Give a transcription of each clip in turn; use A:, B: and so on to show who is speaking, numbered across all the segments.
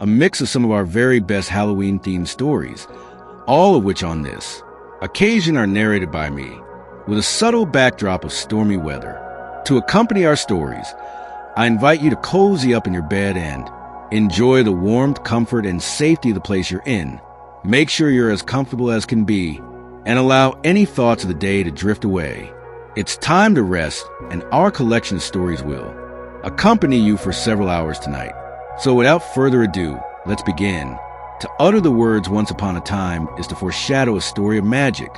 A: a mix of some of our very best Halloween-themed stories, all of which on this occasion are narrated by me, with a subtle backdrop of stormy weather. To accompany our stories, I invite you to cozy up in your bed and enjoy the warmth, comfort, and safety of the place you're in. Make sure you're as comfortable as can be, and allow any thoughts of the day to drift away. It's time to rest, and our collection of stories will accompany you for several hours tonight. So without further ado, let's begin. To utter the words "once upon a time" is to foreshadow a story of magic.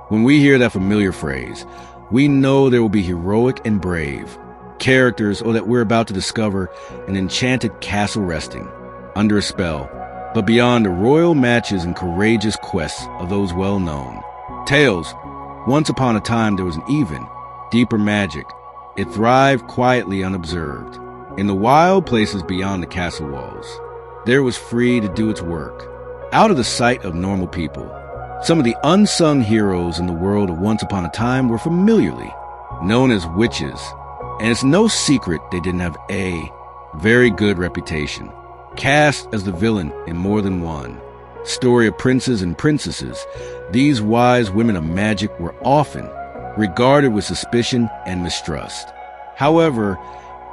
A: When we hear that familiar phrase, we know there will be heroic and brave characters, or that we're about to discover an enchanted castle resting under a spell, but beyond the royal matches and courageous quests of those well-known tales. Once upon a time, there was an even deeper magic. It thrived quietly unobserved in the wild places beyond the castle walls. There was free to do its work, out of the sight of normal people. Some of the unsung heroes in the world of Once Upon a Time were familiarly known as witches, and it's no secret they didn't have a very good reputation. Cast as the villain in more than one story of princes and princesses, these wise women of magic were often regarded with suspicion and mistrust. However,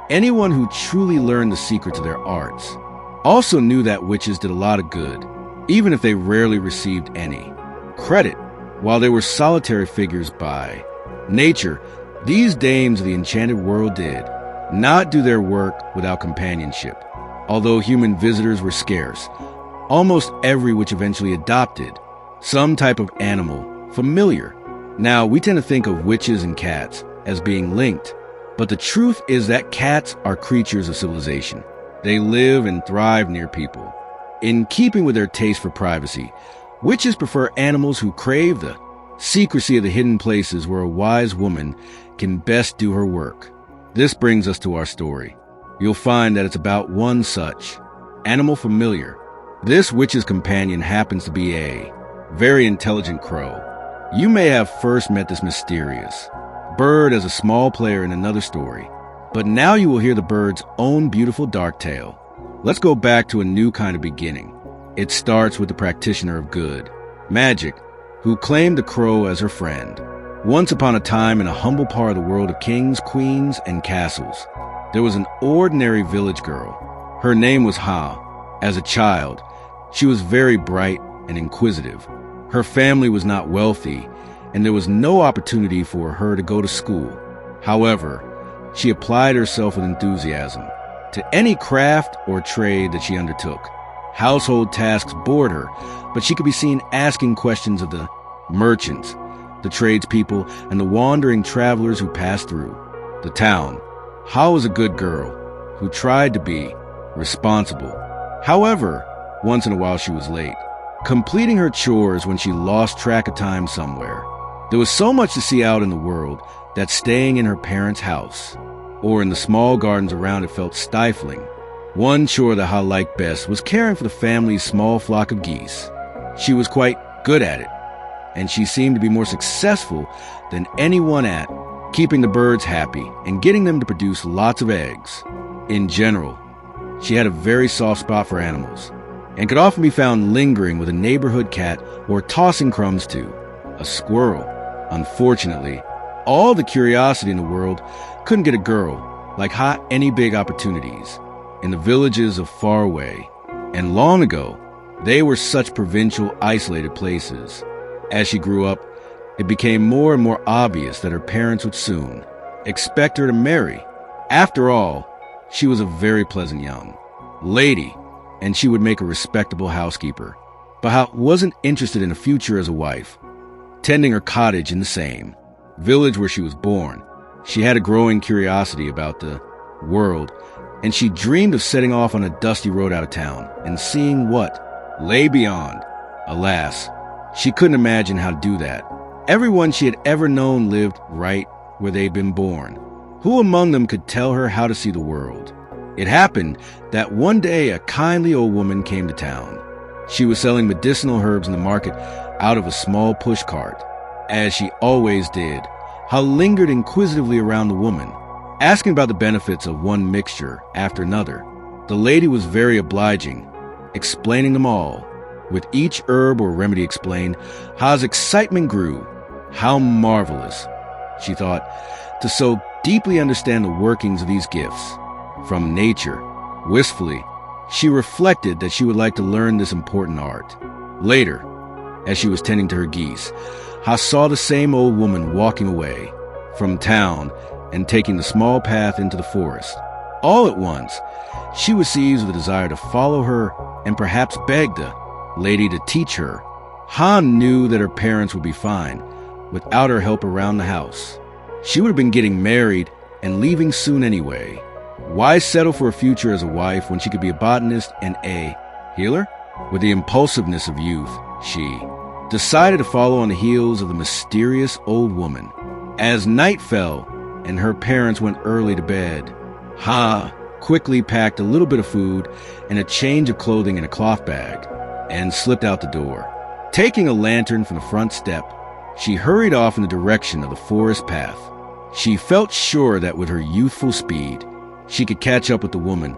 A: anyone who truly learned the secret to their arts also knew that witches did a lot of good, even if they rarely received any credit. While they were solitary figures by nature, these dames of the enchanted world did not do their work without companionship. Although human visitors were scarce, almost every witch eventually adopted some type of animal familiar. Now, we tend to think of witches and cats as being linked, but the truth is that cats are creatures of civilization. They live and thrive near people. In keeping with their taste for privacy, witches prefer animals who crave the secrecy of the hidden places where a wise woman can best do her work. This brings us to our story. You'll find that it's about one such animal familiar. This witch's companion happens to be a very intelligent crow. You may have first met this mysterious bird as a small player in another story, but now you will hear the bird's own beautiful dark tale. Let's go back to a new kind of beginning. It starts with the practitioner of good magic, who claimed the crow as her friend. Once upon a time, in a humble part of the world of kings, queens, and castles, there was an ordinary village girl. Her name was Ha. As a child, she was very bright and inquisitive. Her family was not wealthy, and there was no opportunity for her to go to school. However, she applied herself with enthusiasm to any craft or trade that she undertook. Household tasks bored her, but she could be seen asking questions of the merchants, the tradespeople, and the wandering travelers who passed through the town. Ha was a good girl who tried to be responsible. However, once in a while she was late, completing her chores when she lost track of time somewhere. There was so much to see out in the world that staying in her parents' house or in the small gardens around it felt stifling. One chore that Ha liked best was caring for the family's small flock of geese. She was quite good at it, and she seemed to be more successful than anyone at keeping the birds happy and getting them to produce lots of eggs. In general, she had a very soft spot for animals and could often be found lingering with a neighborhood cat or tossing crumbs to a squirrel. Unfortunately, all the curiosity in the world couldn't get a girl like Ha any big opportunities. In the villages of far away and long ago, they were such provincial, isolated places. As she grew up, it became more and more obvious that her parents would soon expect her to marry. After all, she was a very pleasant young lady, and she would make a respectable housekeeper. But Ha wasn't interested in a future as a wife, tending her cottage in the same village where she was born. She had a growing curiosity about the world, and she dreamed of setting off on a dusty road out of town and seeing what lay beyond. Alas, she couldn't imagine how to do that. Everyone she had ever known lived right where they'd been born. Who among them could tell her how to see the world? It happened that one day a kindly old woman came to town. She was selling medicinal herbs in the market out of a small push cart. As she always did, Ha lingered inquisitively around the woman, asking about the benefits of one mixture after another. The lady was very obliging, explaining them all. With each herb or remedy explained, Ha's excitement grew. How marvelous, she thought, to so deeply understand the workings of these gifts from nature. Wistfully, she reflected that she would like to learn this important art. Later, as she was tending to her geese, Ha saw the same old woman walking away from town and taking the small path into the forest. All at once, she was seized with a desire to follow her and perhaps beg the lady to teach her. Ha knew that her parents would be fine without her help around the house. She would have been getting married and leaving soon anyway. Why settle for a future as a wife when she could be a botanist and a healer? With the impulsiveness of youth, she decided to follow on the heels of the mysterious old woman. As night fell and her parents went early to bed, Ha quickly packed a little bit of food and a change of clothing in a cloth bag and slipped out the door. Taking a lantern from the front step, she hurried off in the direction of the forest path. She felt sure that with her youthful speed, she could catch up with the woman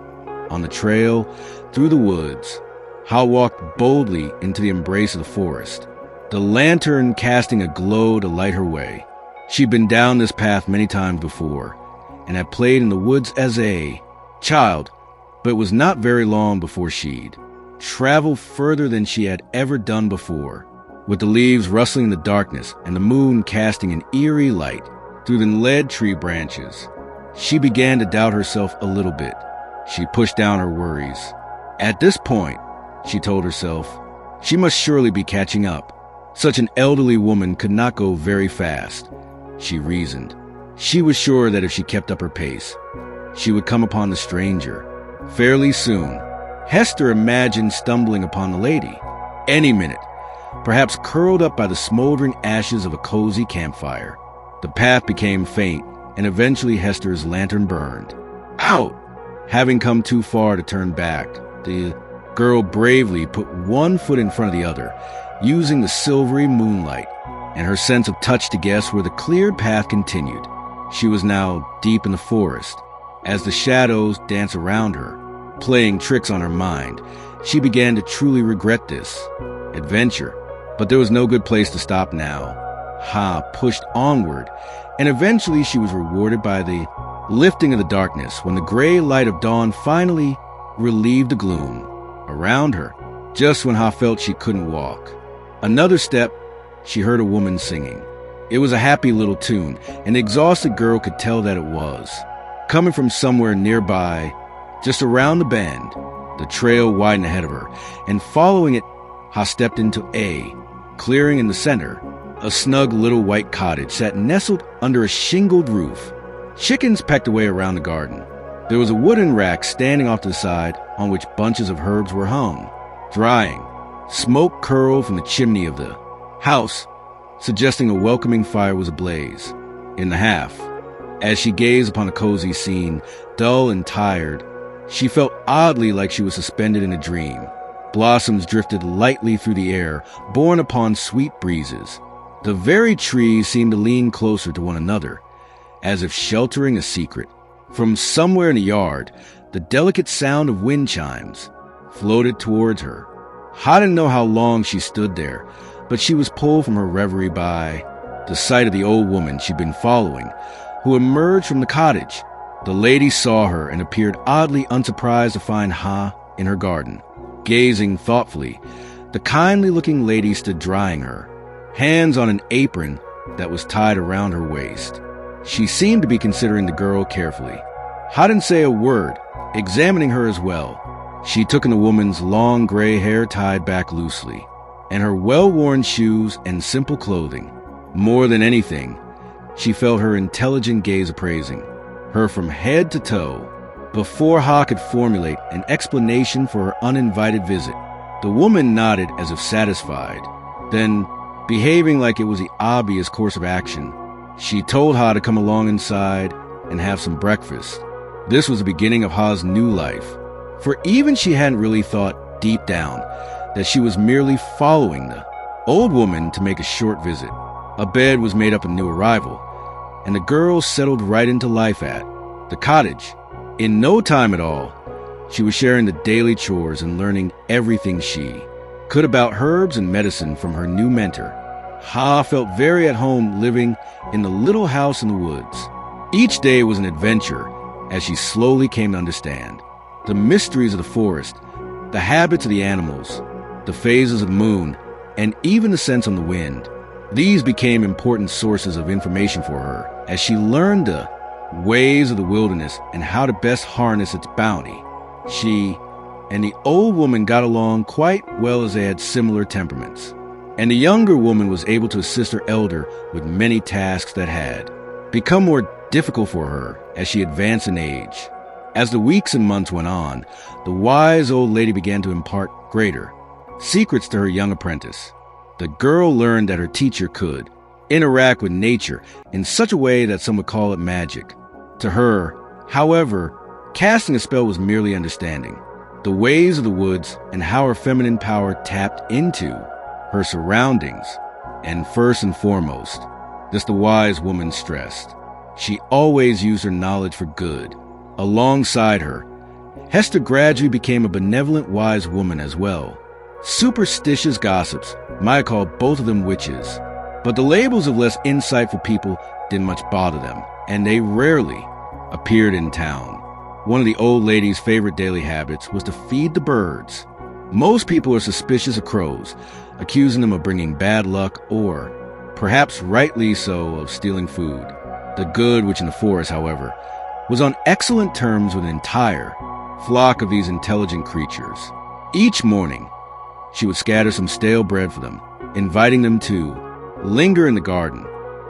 A: on the trail through the woods. Ha walked boldly into the embrace of the forest, the lantern casting a glow to light her way. She'd been down this path many times before and had played in the woods as a child, but it was not very long before she'd traveled further than she had ever done before. With the leaves rustling in the darkness and the moon casting an eerie light through the lead tree branches, she began to doubt herself a little bit. She pushed down her worries. At this point, she told herself, she must surely be catching up. Such an elderly woman could not go very fast, she reasoned. She was sure that if she kept up her pace, she would come upon the stranger. Fairly soon, Hester imagined stumbling upon the lady. Any minute, perhaps curled up by the smoldering ashes of a cozy campfire. The path became faint, and eventually Hester's lantern burned out. Having come too far to turn back, the girl bravely put one foot in front of the other, using the silvery moonlight and her sense of touch to guess where the cleared path continued. She was now deep in the forest. As the shadows danced around her, playing tricks on her mind, she began to truly regret this adventure. But there was no good place to stop now. Ha pushed onward, and eventually she was rewarded by the lifting of the darkness when the gray light of dawn finally relieved the gloom around her, just when Ha felt she couldn't walk. Another step, she heard a woman singing. It was a happy little tune, and the exhausted girl could tell that it was coming from somewhere nearby. Just around the bend, the trail widened ahead of her, and following it, Ha stepped into a clearing in the center. A snug little white cottage sat nestled under a shingled roof. Chickens pecked away around the garden. There was a wooden rack standing off to the side on which bunches of herbs were hung, drying. Smoke curled from the chimney of the house, suggesting a welcoming fire was ablaze in the half. As she gazed upon the cozy scene, dull and tired, she felt oddly like she was suspended in a dream. Blossoms drifted lightly through the air, borne upon sweet breezes. The very trees seemed to lean closer to one another, as if sheltering a secret. From somewhere in the yard, the delicate sound of wind chimes floated towards her. Ha didn't know how long she stood there, but she was pulled from her reverie by the sight of the old woman she'd been following, who emerged from the cottage. The lady saw her and appeared oddly unsurprised to find Ha in her garden. Gazing thoughtfully, the kindly-looking lady stood drying her, hands on an apron that was tied around her waist. She seemed to be considering the girl carefully. Ha didn't say a word, examining her as well. She took in the woman's long gray hair tied back loosely, and her well-worn shoes and simple clothing. More than anything, she felt her intelligent gaze appraising her from head to toe. Before Ha could formulate an explanation for her uninvited visit, the woman nodded as if satisfied. Then, behaving like it was the obvious course of action, she told Ha to come along inside and have some breakfast. This was the beginning of Ha's new life, for even she hadn't really thought deep down that she was merely following the old woman to make a short visit. A bed was made up of new arrival, and the girl settled right into life at the cottage. In no time at all, She was sharing the daily chores and learning everything she could about herbs and medicine from her new mentor. Ha felt very at home living in the little house in the woods. Each day was an adventure as she slowly came to understand the mysteries of the forest, the habits of the animals, the phases of the moon, and even the scents on the wind. These became important sources of information for her as she learned the ways of the wilderness and how to best harness its bounty. She and the old woman got along quite well as they had similar temperaments, and the younger woman was able to assist her elder with many tasks that had become more difficult for her as she advanced in age. As the weeks and months went on, the wise old lady began to impart greater secrets to her young apprentice. The girl learned that her teacher could interact with nature in such a way that some would call it magic. To her, however, casting a spell was merely understanding the ways of the woods and how her feminine power tapped into her surroundings. And first and foremost, this the wise woman stressed, she always used her knowledge for good. Alongside her, Hester gradually became a benevolent wise woman as well. Superstitious gossips might call both of them witches, but the labels of less insightful people didn't much bother them, and they rarely appeared in town. One of the old lady's favorite daily habits was to feed the birds. Most people are suspicious of crows, accusing them of bringing bad luck or, perhaps rightly so, of stealing food. The good witch in the forest, however, was on excellent terms with an entire flock of these intelligent creatures. Each morning, she would scatter some stale bread for them, inviting them to linger in the garden.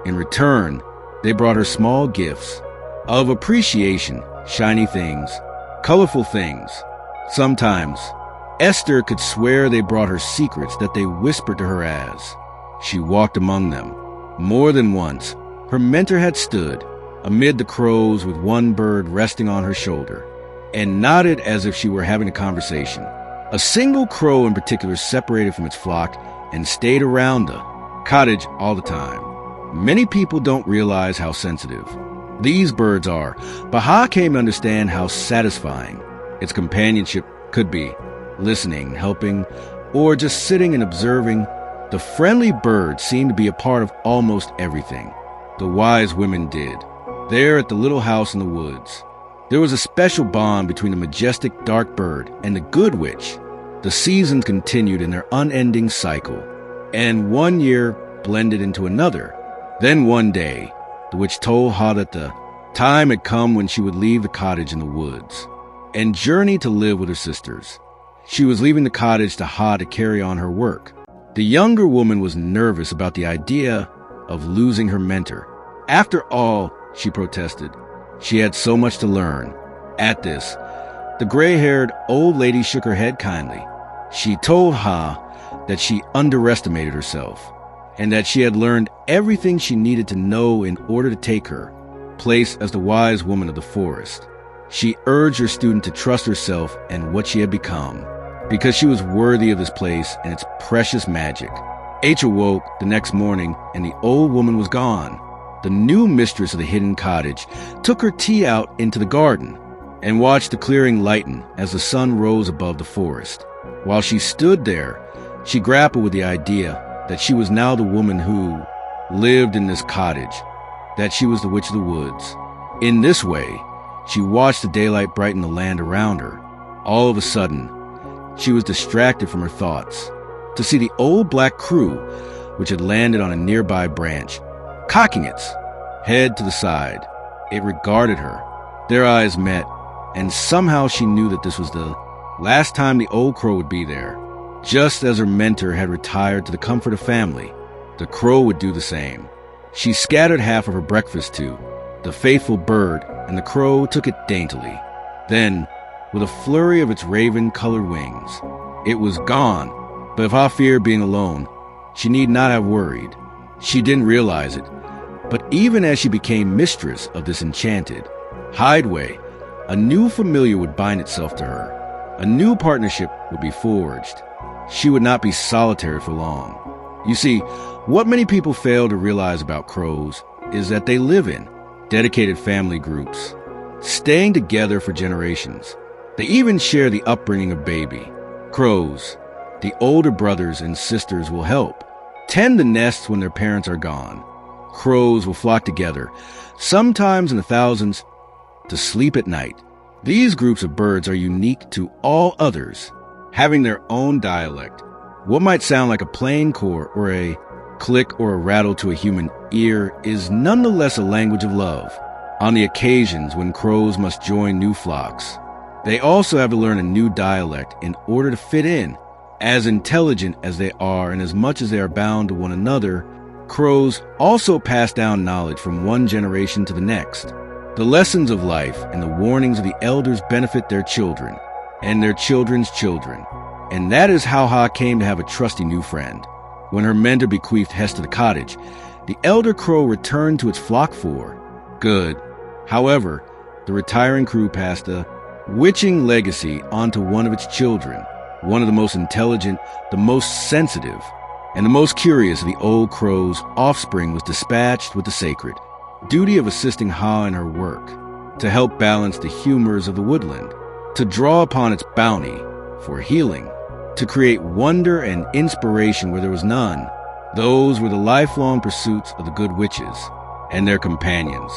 A: In return, they brought her small gifts of appreciation, shiny things, colorful things. Sometimes, Esther could swear they brought her secrets that they whispered to her as she walked among them. More than once, her mentor had stood amid the crows with one bird resting on her shoulder and nodded as if she were having a conversation. A single crow in particular separated from its flock and stayed around the cottage all the time. Many people don't realize how sensitive these birds are, but Ha came to understand how satisfying its companionship could be. Listening, helping, or just sitting and observing, the friendly bird seemed to be a part of almost everything the wise women did. There at the little house in the woods, there was a special bond between the majestic dark bird and the good witch. The seasons continued in their unending cycle, and one year blended into another. Then one day, the witch told Ha that the time had come when she would leave the cottage in the woods and journey to live with her sisters. She was leaving the cottage to Ha to carry on her work. The younger woman was nervous about the idea of losing her mentor. After all, she protested, she had so much to learn. At this, the gray-haired old lady shook her head kindly. She told Ha that she underestimated herself and that she had learned everything she needed to know in order to take her place as the wise woman of the forest. She urged her student to trust herself and what she had become, because she was worthy of this place and its precious magic. H awoke the next morning, and the old woman was gone. The new mistress of the hidden cottage took her tea out into the garden and watched the clearing lighten as the sun rose above the forest. While she stood there, she grappled with the idea that she was now the woman who lived in this cottage, that she was the witch of the woods. In this way, she watched the daylight brighten the land around her. All of a sudden, she was distracted from her thoughts to see the old black crew, which had landed on a nearby branch, cocking its head to the side. It regarded her. Their eyes met, and somehow she knew that this was the last time the old crow would be there. Just as her mentor had retired to the comfort of family, the crow would do the same. She scattered half of her breakfast to the faithful bird, and the crow took it daintily. Then, with a flurry of its raven-colored wings, it was gone. But if Ha feared being alone, she need not have worried. She didn't realize it, but even as she became mistress of this enchanted hideaway, a new familiar would bind itself to her. A new partnership would be forged. She would not be solitary for long. You see, what many people fail to realize about crows is that they live in dedicated family groups, staying together for generations. They even share the upbringing of baby. Crows, the older brothers and sisters, will help tend the nests when their parents are gone. Crows will flock together, sometimes in the thousands, to sleep at night. These groups of birds are unique to all others, having their own dialect. What might sound like a plain chord or a click or a rattle to a human ear is nonetheless a language of love. On the occasions when crows must join new flocks, they also have to learn a new dialect in order to fit in. As intelligent as they are and as much as they are bound to one another, crows also pass down knowledge from one generation to the next. The lessons of life and the warnings of the elders benefit their children and their children's children. And that is how Ha came to have a trusty new friend. When her mentor bequeathed Hester the cottage, the elder crow returned to its flock for good. However, the retiring crew passed a witching legacy onto one of its children, one of the most intelligent, the most sensitive, and the most curious of the old crow's offspring was dispatched with the sacred duty of assisting Ha in her work, to help balance the humors of the woodland, to draw upon its bounty for healing, to create wonder and inspiration where there was none. Those were the lifelong pursuits of the good witches and their companions.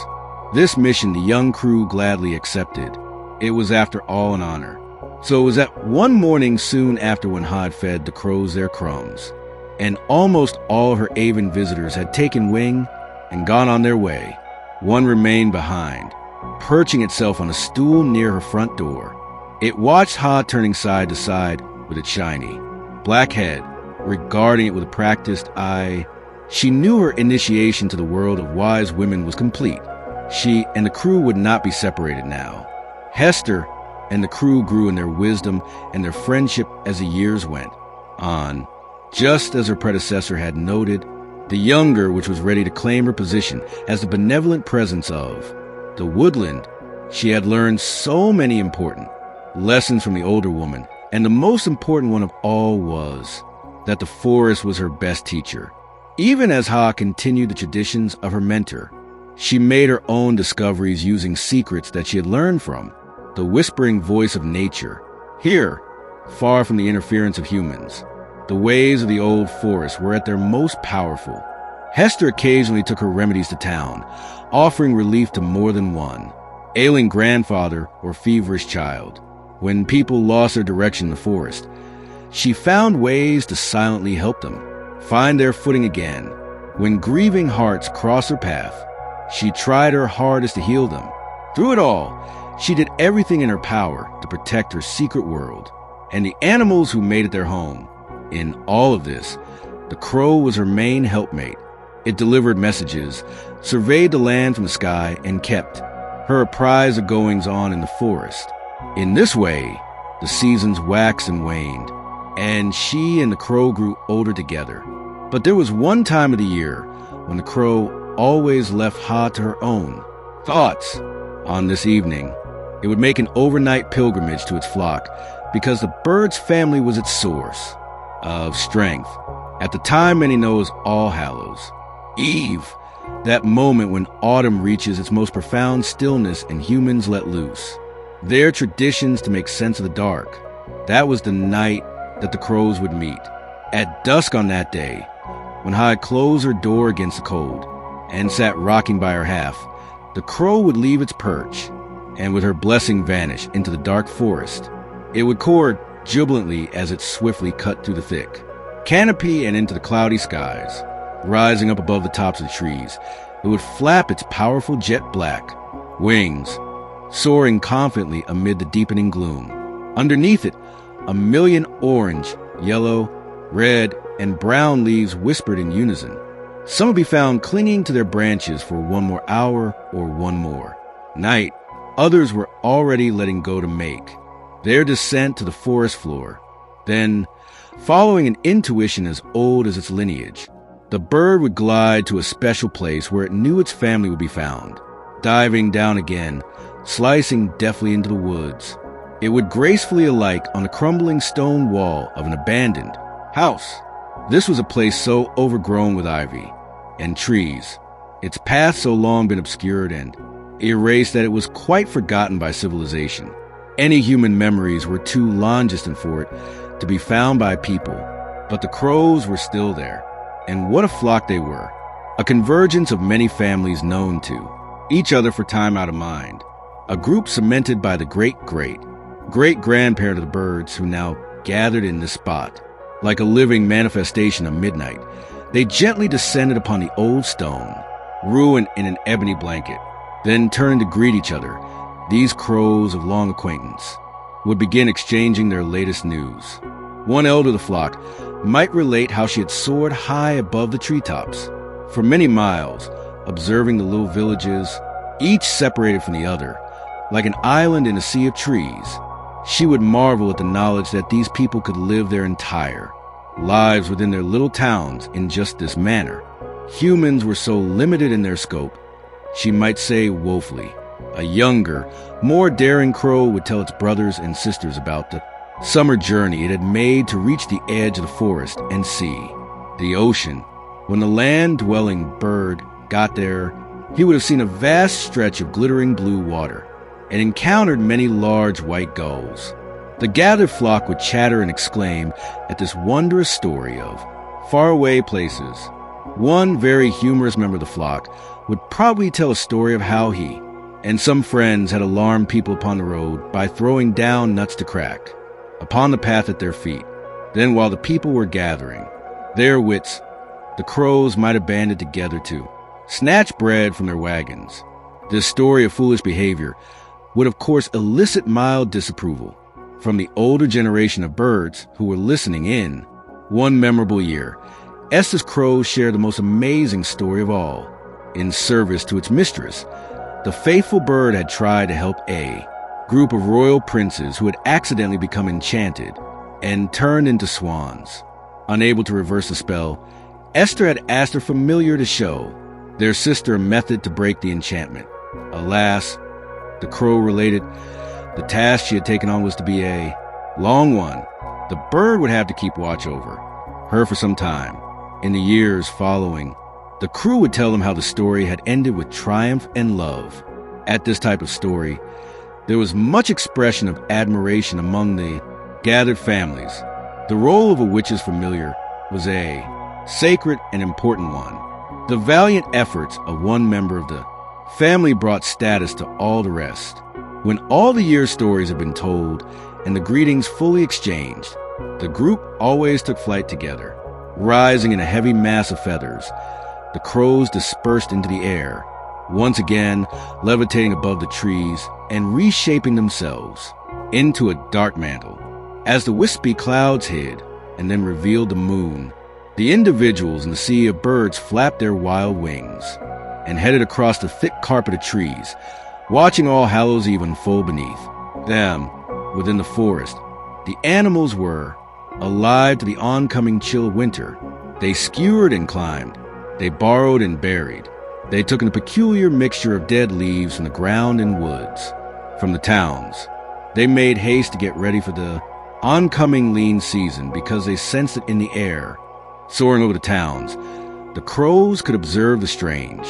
A: This mission the young crew gladly accepted. It was after all an honor. So it was that one morning soon after when Ha had fed the crows their crumbs, and almost all of her avian visitors had taken wing and gone on their way. One remained behind, perching itself on a stool near her front door. It watched Ha turning side to side with its shiny black head, regarding it with a practiced eye. She knew her initiation to the world of wise women was complete. She and the crew would not be separated now. Hester and the crew grew in their wisdom and their friendship as the years went on. Just as her predecessor had noted, the younger, which was ready to claim her position as the benevolent presence of the woodland, she had learned so many important lessons from the older woman, and the most important one of all was that the forest was her best teacher. Even as Ha continued the traditions of her mentor, she made her own discoveries using secrets that she had learned from the whispering voice of nature. Here, far from the interference of humans, the ways of the old forest were at their most powerful. Hester occasionally took her remedies to town, offering relief to more than one ailing grandfather or feverish child. When people lost their direction in the forest, she found ways to silently help them find their footing again. When grieving hearts crossed her path, she tried her hardest to heal them. Through it all, she did everything in her power to protect her secret world and the animals who made it their home. In all of this, the crow was her main helpmate. It delivered messages, surveyed the land from the sky, and kept her apprised of goings-on in the forest. In this way, the seasons waxed and waned, and she and the crow grew older together. But there was one time of the year when the crow always left Ha to her own thoughts. On this evening, it would make an overnight pilgrimage to its flock because the bird's family was its source of strength. At the time many know as All Hallows Eve, that moment when autumn reaches its most profound stillness and humans let loose their traditions to make sense of the dark. That was the night that the crows would meet. At dusk on that day, when Ha had closed her door against the cold and sat rocking by her half, the crow would leave its perch and with her blessing vanish into the dark forest. It would chord jubilantly as it swiftly cut through the thick canopy and into the cloudy skies. Rising up above the tops of the trees, it would flap its powerful jet black wings, soaring confidently amid the deepening gloom. Underneath it, a million orange, yellow, red, and brown leaves whispered in unison. Some would be found clinging to their branches for one more hour or one more night. Others were already letting go to make their descent to the forest floor. Then, following an intuition as old as its lineage, the bird would glide to a special place where it knew its family would be found. Diving down again, slicing deftly into the woods, it would gracefully alight on the crumbling stone wall of an abandoned house. This was a place so overgrown with ivy and trees, its path so long been obscured and erased that it was quite forgotten by civilization. Any human memories were too long distant for it to be found by people, but the crows were still there. And what a flock they were. A convergence of many families known to each other for time out of mind. A group cemented by the great-grandparent of the birds who now gathered in this spot. Like a living manifestation of midnight, they gently descended upon the old stone, ruined in an ebony blanket, then turned to greet each other. These crows of long acquaintance would begin exchanging their latest news. One elder of the flock might relate how she had soared high above the treetops for many miles, observing the little villages, each separated from the other, like an island in a sea of trees. She would marvel at the knowledge that these people could live their entire lives within their little towns in just this manner. Humans were so limited in their scope, she might say woefully. A younger, more daring crow would tell its brothers and sisters about the summer journey it had made to reach the edge of the forest and see the ocean. When the land-dwelling bird got there, he would have seen a vast stretch of glittering blue water and encountered many large white gulls. The gathered flock would chatter and exclaim at this wondrous story of faraway places. One very humorous member of the flock would probably tell a story of how he and some friends had alarmed people upon the road by throwing down nuts to crack upon the path at their feet. Then while the people were gathering their wits, the crows might have banded together to snatch bread from their wagons. This story of foolish behavior would of course elicit mild disapproval from the older generation of birds who were listening in. One memorable year, Esther's crows shared the most amazing story of all. In service to its mistress, the faithful bird had tried to help a group of royal princes who had accidentally become enchanted and turned into swans. Unable to reverse the spell, Esther had asked her familiar to show their sister a method to break the enchantment. Alas, the crow related, the task she had taken on was to be a long one. The bird would have to keep watch over her for some time. In the years following, the crew would tell them how the story had ended with triumph and love. At this type of story, there was much expression of admiration among the gathered families. The role of a witch's familiar was a sacred and important one. The valiant efforts of one member of the family brought status to all the rest. When all the year's stories had been told and the greetings fully exchanged, the group always took flight together. Rising in a heavy mass of feathers, the crows dispersed into the air, once again levitating above the trees and reshaping themselves into a dark mantle. As the wispy clouds hid and then revealed the moon, the individuals in the sea of birds flapped their wild wings and headed across the thick carpet of trees, watching All Hallows Eve unfold beneath them. Within the forest, the animals were alive to the oncoming chill of winter. They skewered and climbed. They burrowed and buried. They took in a peculiar mixture of dead leaves from the ground and woods. From the towns, they made haste to get ready for the oncoming lean season because they sensed it in the air. Soaring over the towns, the crows could observe the strange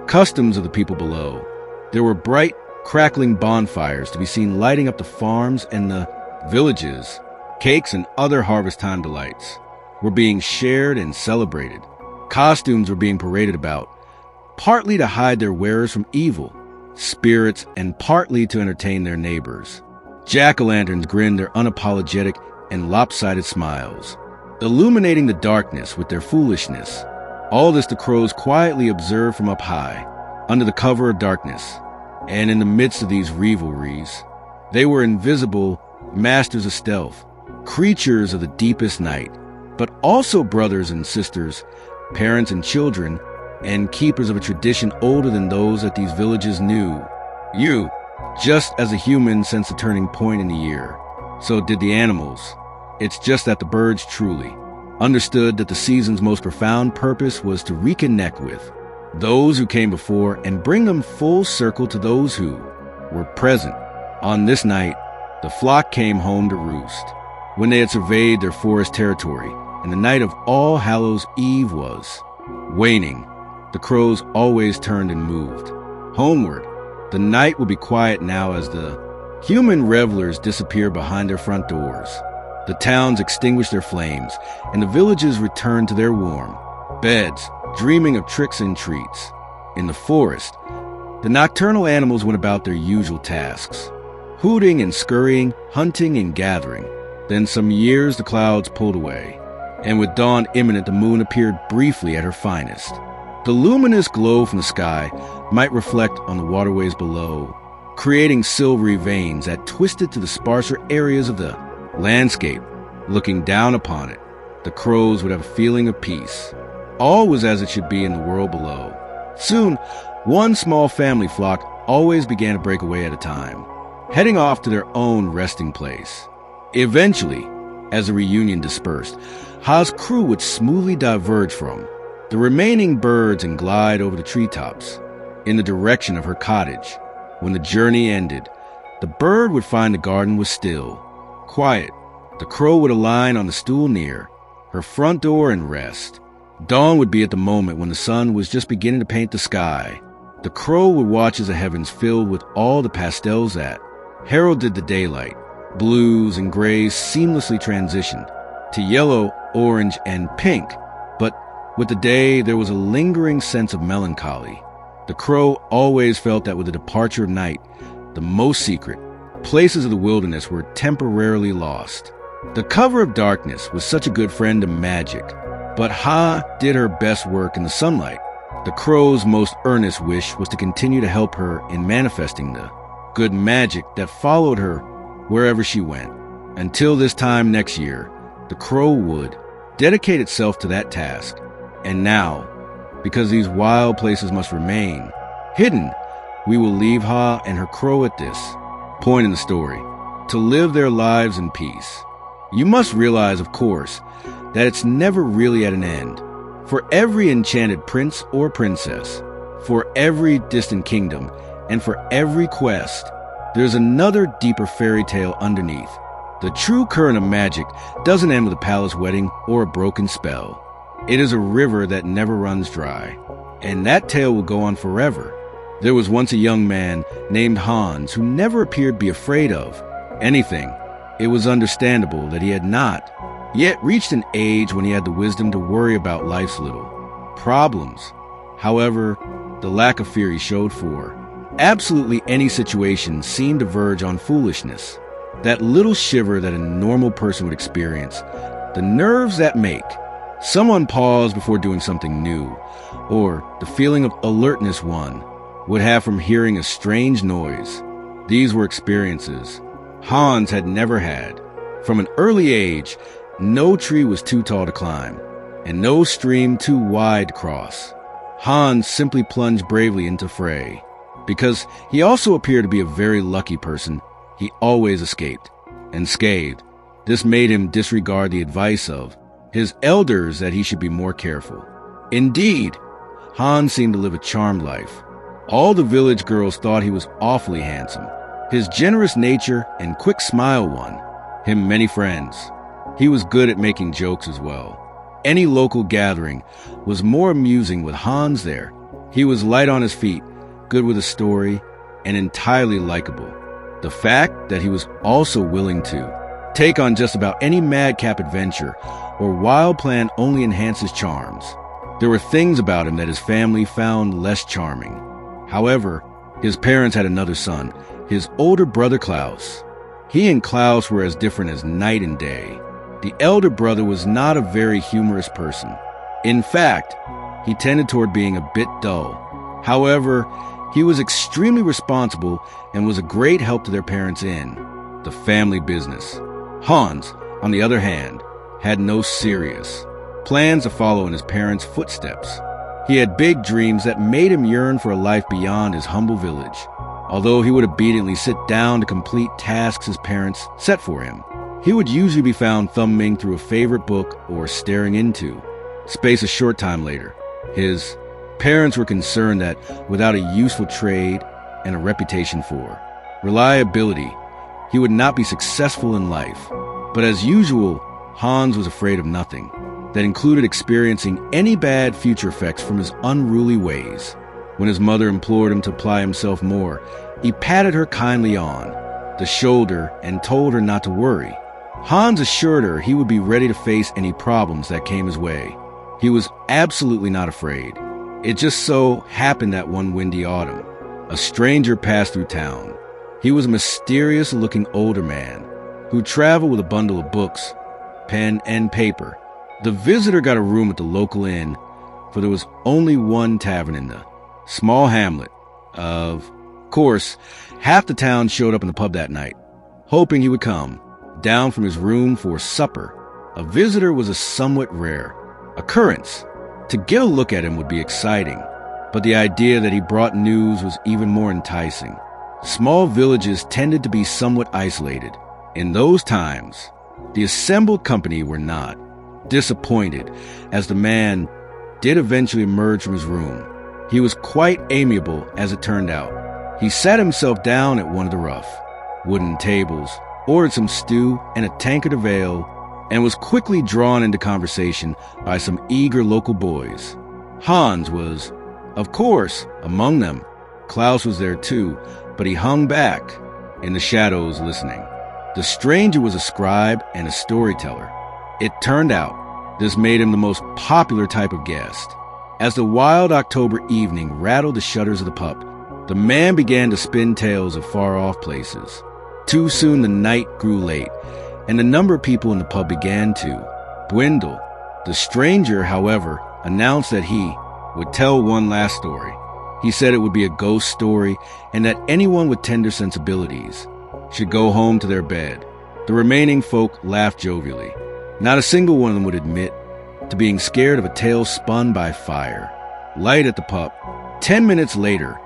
A: customs of the people below. There were bright, crackling bonfires to be seen lighting up the farms and the villages. Cakes and other harvest time delights were being shared and celebrated. Costumes were being paraded about, partly to hide their wearers from evil spirits and partly to entertain their neighbors. Jack-o'-lanterns grinned their unapologetic and lopsided smiles, illuminating the darkness with their foolishness. All this the crows quietly observed from up high, under the cover of darkness. And in the midst of these revelries, they were invisible masters of stealth, creatures of the deepest night, but also brothers and sisters, parents and children, and keepers of a tradition older than those that these villages knew. You, just as a human sensed a turning point in the year, so did the animals. It's just that the birds truly understood that the season's most profound purpose was to reconnect with those who came before and bring them full circle to those who were present. On this night, the flock came home to roost. When they had surveyed their forest territory, and the night of All Hallows Eve was waning, the crows always turned and moved homeward. The night would be quiet now as the Human revelers disappear behind their front doors. The towns extinguish their flames, and the villages return to their warm beds, dreaming of tricks and treats. In the forest, the nocturnal animals went about their usual tasks, hooting and scurrying, hunting and gathering. Then some years the clouds pulled away, and with dawn imminent the moon appeared briefly at her finest. The luminous glow from the sky might reflect on the waterways below, creating silvery veins that twisted to the sparser areas of the landscape. Looking down upon it, the crows would have a feeling of peace. All was as it should be in the world below. Soon, one small family flock always began to break away at a time, heading off to their own resting place. Eventually, as the reunion dispersed, Ha's crew would smoothly diverge from the remaining birds and glide over the treetops in the direction of her cottage. When the journey ended, the bird would find the garden was still, quiet. The crow would align on the stool near her front door and rest. Dawn would be at the moment when the sun was just beginning to paint the sky. The crow would watch as the heavens filled with all the pastels that heralded the daylight. Blues and grays seamlessly transitioned to yellow, orange, and pink. But with the day, there was a lingering sense of melancholy. The crow always felt that with the departure of night, the most secret places of the wilderness were temporarily lost. The cover of darkness was such a good friend to magic, but Ha did her best work in the sunlight. The crow's most earnest wish was to continue to help her in manifesting the good magic that followed her wherever she went. Until this time next year, the crow would dedicate itself to that task. And now, because these wild places must remain hidden, we will leave Ha and her crow at this point in the story, to live their lives in peace. You must realize, of course, that it's never really at an end. For every enchanted prince or princess, for every distant kingdom, and for every quest, there's another deeper fairy tale underneath. The true current of magic doesn't end with a palace wedding or a broken spell. It is a river that never runs dry, and that tale will go on forever. There was once a young man named Hans who never appeared to be afraid of anything. It was understandable that he had not yet reached an age when he had the wisdom to worry about life's little problems. However, the lack of fear he showed for absolutely any situation seemed to verge on foolishness. That little shiver that a normal person would experience, the nerves that make someone pause before doing something new, or the feeling of alertness one would have from hearing a strange noise. These were experiences Hans had never had. From an early age, no tree was too tall to climb, and no stream too wide to cross. Hans simply plunged bravely into fray. Because he also appeared to be a very lucky person, he always escaped and scathed. This made him disregard the advice of his elders that he should be more careful. Indeed, Hans seemed to live a charmed life. All the village girls thought he was awfully handsome. His generous nature and quick smile won him many friends. He was good at making jokes as well. Any local gathering was more amusing with Hans there. He was light on his feet, good with a story, and entirely likable. The fact that he was also willing to take on just about any madcap adventure or wild plan only enhanced his charms. There were things about him that his family found less charming. However, his parents had another son, his older brother Klaus. He and Klaus were as different as night and day. The elder brother was not a very humorous person. In fact, he tended toward being a bit dull. However, he was extremely responsible and was a great help to their parents in the family business. Hans, on the other hand, had no serious plans to follow in his parents' footsteps. He had big dreams that made him yearn for a life beyond his humble village. Although he would obediently sit down to complete tasks his parents set for him, he would usually be found thumbing through a favorite book or staring into space a short time later. His parents were concerned that without a useful trade and a reputation for reliability, he would not be successful in life. But as usual, Hans was afraid of nothing. That included experiencing any bad future effects from his unruly ways. When his mother implored him to apply himself more, he patted her kindly on the shoulder, and told her not to worry. Hans assured her he would be ready to face any problems that came his way. He was absolutely not afraid. It just so happened that one windy autumn, a stranger passed through town. He was a mysterious-looking older man who traveled with a bundle of books, pen, and paper. The visitor got a room at the local inn, for there was only one tavern in the small hamlet. Of course, half the town showed up in the pub that night, hoping he would come down from his room for supper. A visitor was a somewhat rare occurrence. To get a look at him would be exciting, but the idea that he brought news was even more enticing. Small villages tended to be somewhat isolated. In those times, the assembled company were not disappointed, as the man did eventually emerge from his room. He was quite amiable, as it turned out. He sat himself down at one of the rough wooden tables, ordered some stew and a tankard of ale, and was quickly drawn into conversation by some eager local boys. Hans was, of course, among them. Klaus was there too, but he hung back in the shadows listening. The stranger was a scribe and a storyteller. It turned out this made him the most popular type of guest. As the wild October evening rattled the shutters of the pub, the man began to spin tales of far-off places. Too soon the night grew late, and the number of people in the pub began to dwindle. The stranger, however, announced that he would tell one last story. He said it would be a ghost story, and that anyone with tender sensibilities should go home to their bed. The remaining folk laughed jovially. Not a single one of them would admit to being scared of a tale spun by fire. Light at the pub. 10 minutes later,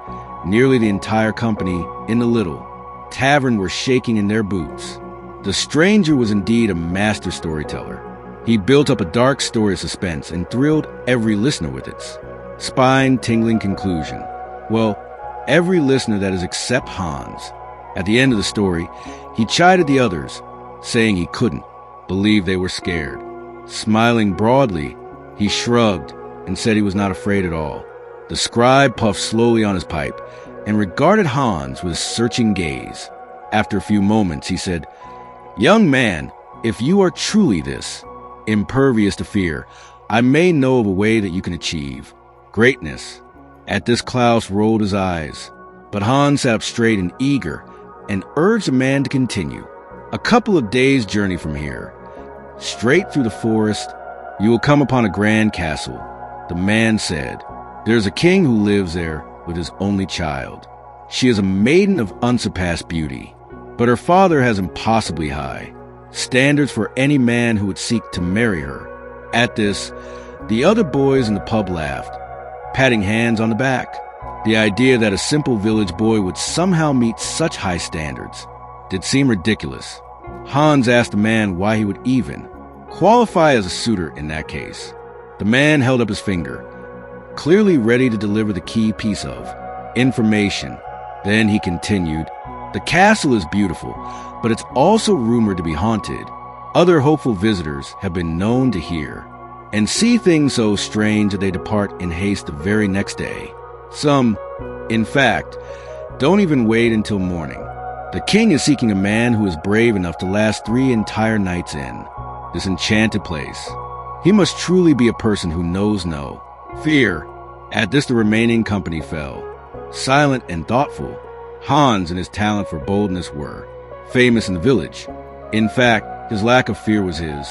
A: nearly the entire company in the little tavern were shaking in their boots. The stranger was indeed a master storyteller. He built up a dark story of suspense and thrilled every listener with its spine-tingling conclusion. Well, every listener, that is, except Hans. At the end of the story, he chided the others, saying he couldn't believe they were scared. Smiling broadly, he shrugged and said he was not afraid at all. The scribe puffed slowly on his pipe and regarded Hans with a searching gaze. After a few moments, he said, "Young man, if you are truly this, impervious to fear, I may know of a way that you can achieve greatness." At this, Klaus rolled his eyes, but Hans sat up straight and eager and urged the man to continue. "A couple of days' journey from here, straight through the forest, you will come upon a grand castle," the man said. "There's a king who lives there with his only child. She is a maiden of unsurpassed beauty, but her father has impossibly high standards for any man who would seek to marry her." At this, the other boys in the pub laughed, patting hands on the back. The idea that a simple village boy would somehow meet such high standards did seem ridiculous. Hans asked the man why he would even qualify as a suitor in that case. The man held up his finger, clearly ready to deliver the key piece of information. Then he continued, "The castle is beautiful, but it's also rumored to be haunted. Other hopeful visitors have been known to hear and see things so strange that they depart in haste the very next day. Some, in fact, don't even wait until morning. The king is seeking a man who is brave enough to last 3 entire nights in this enchanted place. He must truly be a person who knows no fear." At this, the remaining company fell silent and thoughtful. Hans and his talent for boldness were famous in the village. In fact, his lack of fear was his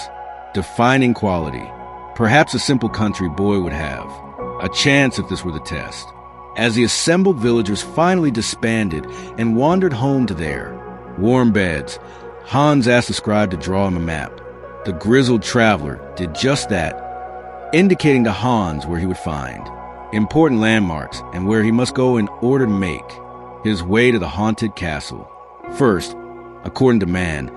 A: defining quality. Perhaps a simple country boy would have a chance if this were the test. As the assembled villagers finally disbanded and wandered home to their warm beds, Hans asked the scribe to draw him a map. The grizzled traveler did just that, indicating to Hans where he would find important landmarks and where he must go in order to make his way to the haunted castle. First, according to man,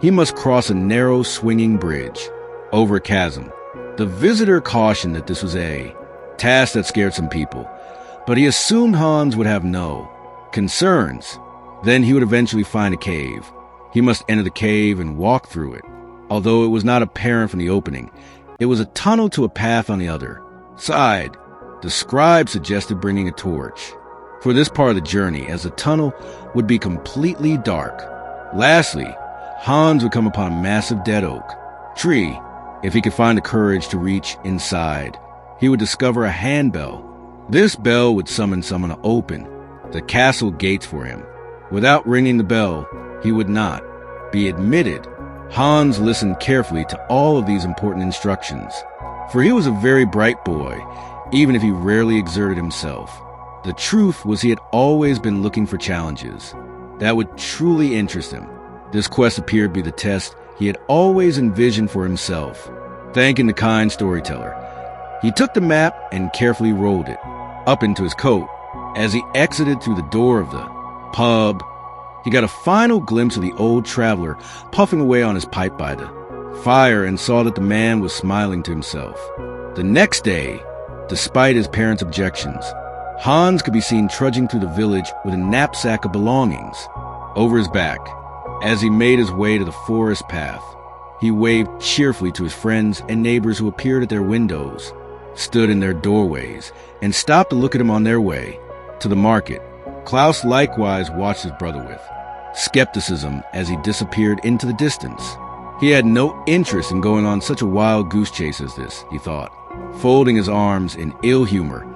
A: he must cross a narrow swinging bridge over a chasm. The visitor cautioned that this was a task that scared some people, but he assumed Hans would have no concerns. Then he would eventually find a cave. He must enter the cave and walk through it. Although it was not apparent from the opening, it was a tunnel to a path on the other side. The scribe suggested bringing a torch for this part of the journey, as the tunnel would be completely dark. Lastly, Hans would come upon a massive dead oak tree. If he could find the courage to reach inside, he would discover a handbell. This bell would summon someone to open the castle gates for him. Without ringing the bell, he would not be admitted. Hans listened carefully to all of these important instructions, for he was a very bright boy, even if he rarely exerted himself. The truth was he had always been looking for challenges that would truly interest him. This quest appeared to be the test he had always envisioned for himself. Thanking the kind storyteller, he took the map and carefully rolled it up into his coat. As he exited through the door of the pub, he got a final glimpse of the old traveler puffing away on his pipe by the fire and saw that the man was smiling to himself. The next day, despite his parents' objections, Hans could be seen trudging through the village with a knapsack of belongings over his back. As he made his way to the forest path, he waved cheerfully to his friends and neighbors who appeared at their windows, stood in their doorways, and stopped to look at him on their way to the market. Klaus likewise watched his brother with skepticism as he disappeared into the distance. He had no interest in going on such a wild goose chase as this, he thought. Folding his arms in ill humor,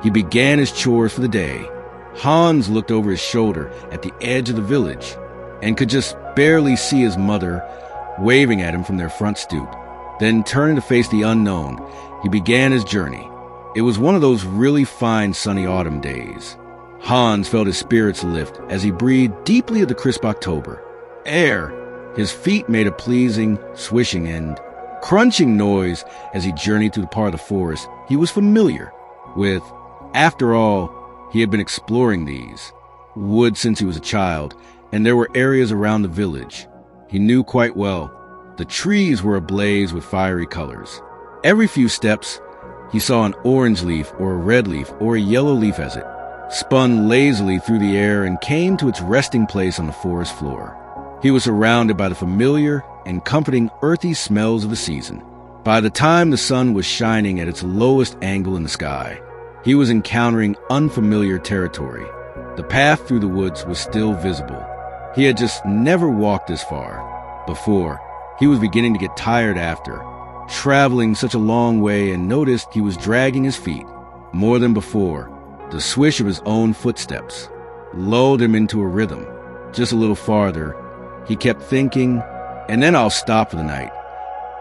A: he began his chores for the day. Hans looked over his shoulder at the edge of the village and could just barely see his mother waving at him from their front stoop. Then, turning to face the unknown, he began his journey. It was one of those really fine sunny autumn days. Hans felt his spirits lift as he breathed deeply of the crisp October air. His feet made a pleasing swishing and crunching noise as he journeyed through the part of the forest he was familiar with. After all, he had been exploring these woods since he was a child, and there were areas around the village he knew quite well. The trees were ablaze with fiery colors. Every few steps, he saw an orange leaf or a red leaf or a yellow leaf as it spun lazily through the air and came to its resting place on the forest floor. He was surrounded by the familiar and comforting earthy smells of the season. By the time the sun was shining at its lowest angle in the sky, he was encountering unfamiliar territory. The path through the woods was still visible. He had just never walked this far before. He was beginning to get tired after traveling such a long way and noticed he was dragging his feet more than before. The swish of his own footsteps lulled him into a rhythm. Just a little farther, he kept thinking, and then I'll stop for the night.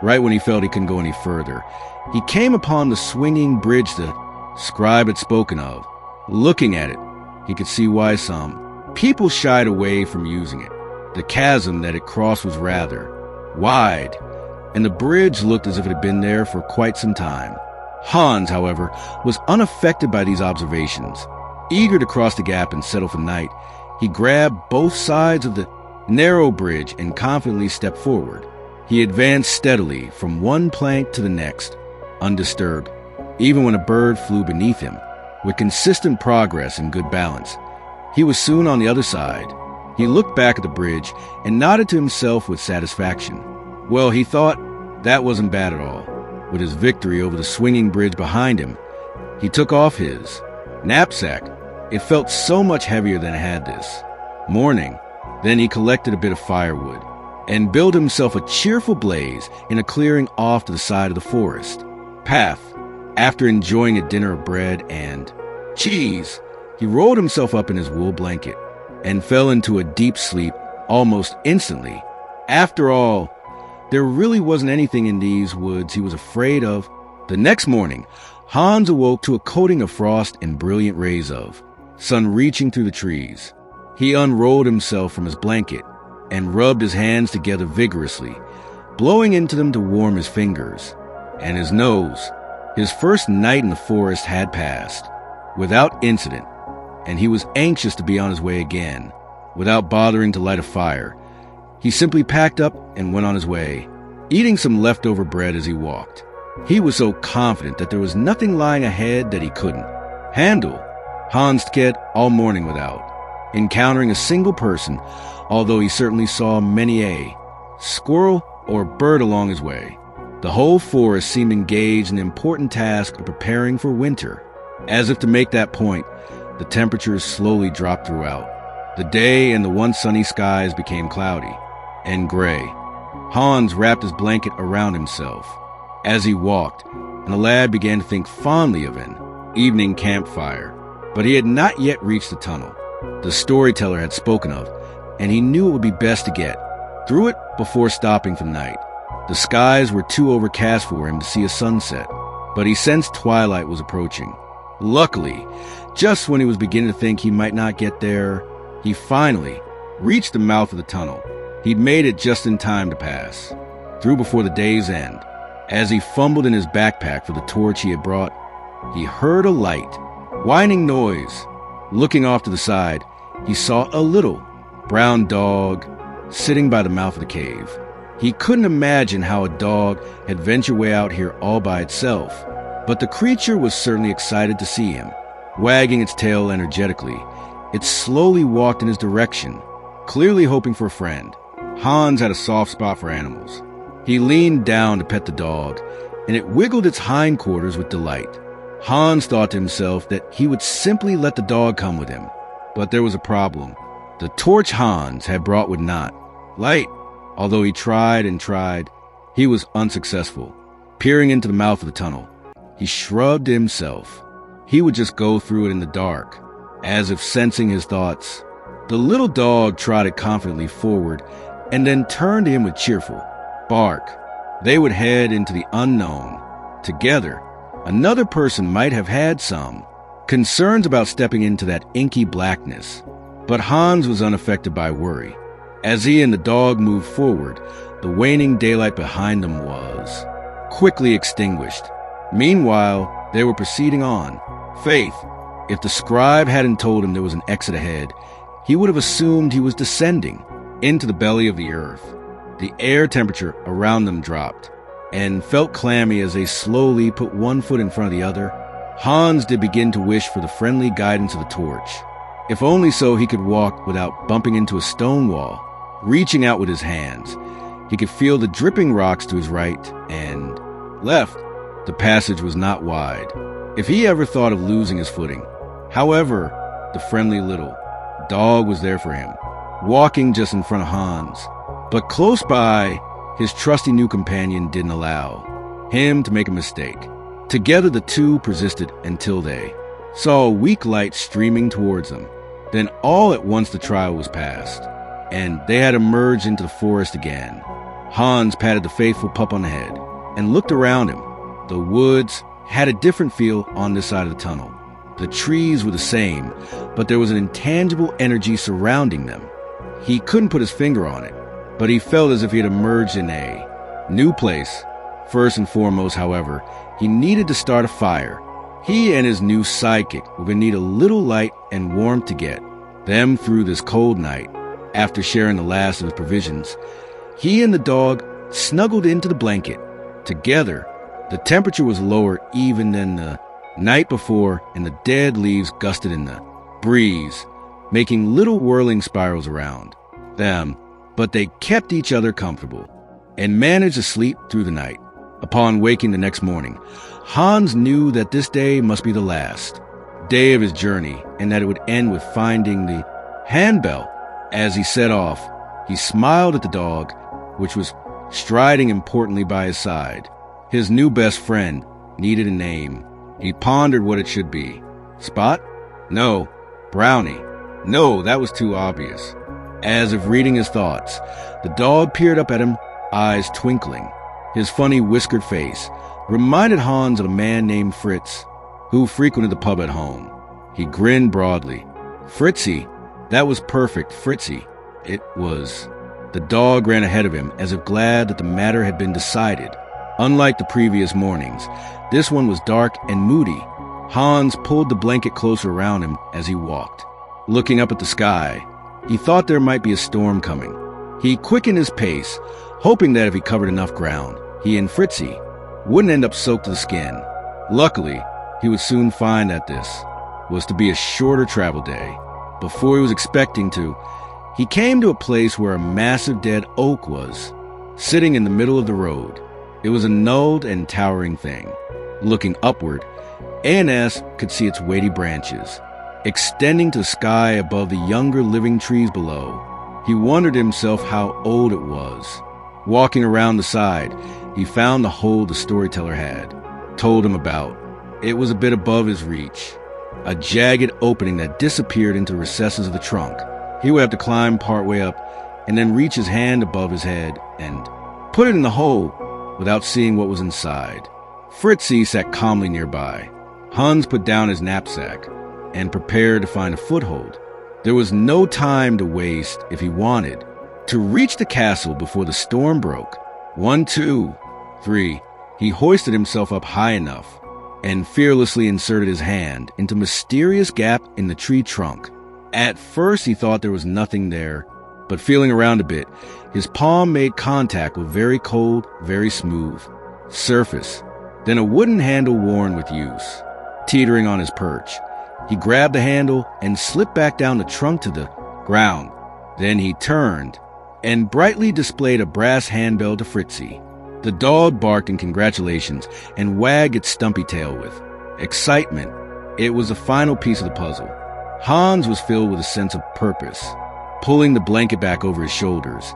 A: Right when he felt he couldn't go any further, he came upon the swinging bridge the scribe had spoken of. Looking at it, he could see why some people shied away from using it. The chasm that it crossed was rather wide, and the bridge looked as if it had been there for quite some time. Hans, however, was unaffected by these observations. Eager to cross the gap and settle for the night, he grabbed both sides of the narrow bridge and confidently stepped forward. He advanced steadily from one plank to the next, undisturbed, even when a bird flew beneath him. With consistent progress and good balance, he was soon on the other side. He looked back at the bridge and nodded to himself with satisfaction. Well, he thought that wasn't bad at all. With his victory over the swinging bridge behind him, he took off his knapsack. It felt so much heavier than it had this morning. Then he collected a bit of firewood and built himself a cheerful blaze in a clearing off to the side of the forest path. After enjoying a dinner of bread and cheese, he rolled himself up in his wool blanket and fell into a deep sleep almost instantly. After all, there really wasn't anything in these woods he was afraid of. The next morning, Hans awoke to a coating of frost and brilliant rays of sun reaching through the trees. He unrolled himself from his blanket and rubbed his hands together vigorously, blowing into them to warm his fingers and his nose. His first night in the forest had passed without incident, and he was anxious to be on his way again. Without bothering to light a fire, he simply packed up and went on his way, eating some leftover bread as he walked. He was so confident that there was nothing lying ahead that he couldn't handle. Hans kept all morning without encountering a single person, although he certainly saw many a squirrel or bird along his way. The whole forest seemed engaged in the important task of preparing for winter. As if to make that point, the temperatures slowly dropped throughout The day and the once sunny skies became cloudy and gray. Hans wrapped his blanket around himself as he walked, and the lad began to think fondly of an evening campfire. But he had not yet reached the tunnel the storyteller had spoken of, and he knew it would be best to get through it before stopping for the night. The skies were too overcast for him to see a sunset, but he sensed twilight was approaching. Luckily, just when he was beginning to think he might not get there, he finally reached the mouth of the tunnel. He'd made it just in time to pass through before the day's end. As he fumbled in his backpack for the torch he had brought, he heard a light, whining noise. Looking off to the side, he saw a little brown dog sitting by the mouth of the cave. He couldn't imagine how a dog had ventured way out here all by itself, but the creature was certainly excited to see him. Wagging its tail energetically, it slowly walked in his direction, clearly hoping for a friend. Hans had a soft spot for animals. He leaned down to pet the dog, and it wiggled its hindquarters with delight. Hans thought to himself that he would simply let the dog come with him, but there was a problem. The torch Hans had brought would not light. Although he tried and tried, he was unsuccessful. Peering into the mouth of the tunnel, he shrugged to himself. He would just go through it in the dark. As if sensing his thoughts, the little dog trotted confidently forward and then turned to him with cheerful bark. They would head into the unknown together. Another person might have had some concerns about stepping into that inky blackness, but Hans was unaffected by worry. As he and the dog moved forward, the waning daylight behind them was quickly extinguished. Meanwhile, they were proceeding on. Faith, if the scribe hadn't told him there was an exit ahead, he would have assumed he was descending into the belly of the earth. The air temperature around them dropped and felt clammy as they slowly put one foot in front of the other. Hans did begin to wish for the friendly guidance of the torch, if only so he could walk without bumping into a stone wall. Reaching out with his hands, he could feel the dripping rocks to his right and left. The passage was not wide, if he ever thought of losing his footing. However, the friendly little dog was there for him, walking just in front of Hans. But close by, his trusty new companion didn't allow him to make a mistake. Together the two persisted until they saw a weak light streaming towards them. Then all at once the trial was past, and they had emerged into the forest again. Hans patted the faithful pup on the head and looked around him. The woods had a different feel on this side of the tunnel. The trees were the same, but there was an intangible energy surrounding them. He couldn't put his finger on it, but he felt as if he had emerged in a new place. First and foremost, however, he needed to start a fire. He and his new sidekick were going to need a little light and warmth to get them through this cold night. After sharing the last of his provisions, he and the dog snuggled into the blanket. Together, the temperature was lower even than the night before, and the dead leaves gusted in the breeze, making little whirling spirals around them. But they kept each other comfortable and managed to sleep through the night. Upon waking the next morning, Hans knew that this day must be the last day of his journey, and that it would end with finding the handbell. As he set off, he smiled at the dog, which was striding importantly by his side. His new best friend needed a name. He pondered what it should be. Spot? No. Brownie? No, that was too obvious. As if reading his thoughts, the dog peered up at him, eyes twinkling. His funny whiskered face reminded Hans of a man named Fritz, who frequented the pub at home. He grinned broadly. Fritzy, that was perfect, Fritzy. It was. The dog ran ahead of him, as if glad that the matter had been decided. Unlike the previous mornings, this one was dark and moody. Hans pulled the blanket closer around him as he walked. Looking up at the sky, he thought there might be a storm coming. He quickened his pace, hoping that if he covered enough ground, he and Fritzy wouldn't end up soaked to the skin. Luckily, he would soon find that this was to be a shorter travel day. Before he was expecting to, he came to a place where a massive dead oak was, sitting in the middle of the road. It was a gnarled and towering thing. Looking upward, A&S could see its weighty branches extending to the sky above the younger living trees below. He wondered himself how old it was. Walking around the side, he found the hole the storyteller had told him about. It was a bit above his reach, a jagged opening that disappeared into recesses of the trunk. He would have to climb partway up and then reach his hand above his head and put it in the hole without seeing what was inside. Fritzy sat calmly nearby. Hans put down his knapsack and prepared to find a foothold. There was no time to waste if he wanted to reach the castle before the storm broke. 1, 2, 3. He hoisted himself up high enough and fearlessly inserted his hand into a mysterious gap in the tree trunk. At first he thought there was nothing there, but feeling around a bit, his palm made contact with very cold, very smooth surface, then a wooden handle worn with use. Teetering on his perch, he grabbed the handle and slipped back down the trunk to the ground. Then he turned and brightly displayed a brass handbell to Fritzy. The dog barked in congratulations and wagged its stumpy tail with excitement. It was the final piece of the puzzle. Hans was filled with a sense of purpose. Pulling the blanket back over his shoulders,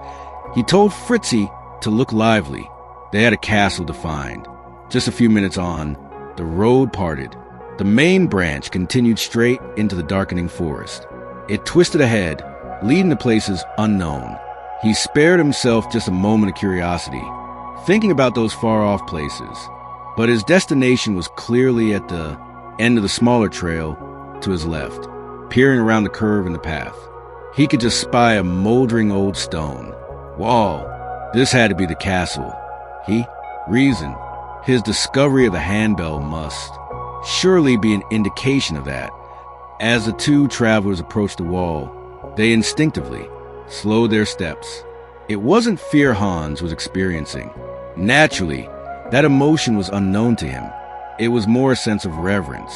A: he told Fritzy to look lively. They had a castle to find. Just a few minutes on, the road parted. The main branch continued straight into the darkening forest. It twisted ahead, leading to places unknown. He spared himself just a moment of curiosity, thinking about those far-off places. But his destination was clearly at the end of the smaller trail to his left, peering around the curve in the path. He could just spy a moldering old stone wall. This had to be the castle. He reasoned. His discovery of the handbell must surely be an indication of that. As the two travelers approached the wall, they instinctively slowed their steps. It wasn't fear Hans was experiencing. Naturally, that emotion was unknown to him. It was more a sense of reverence.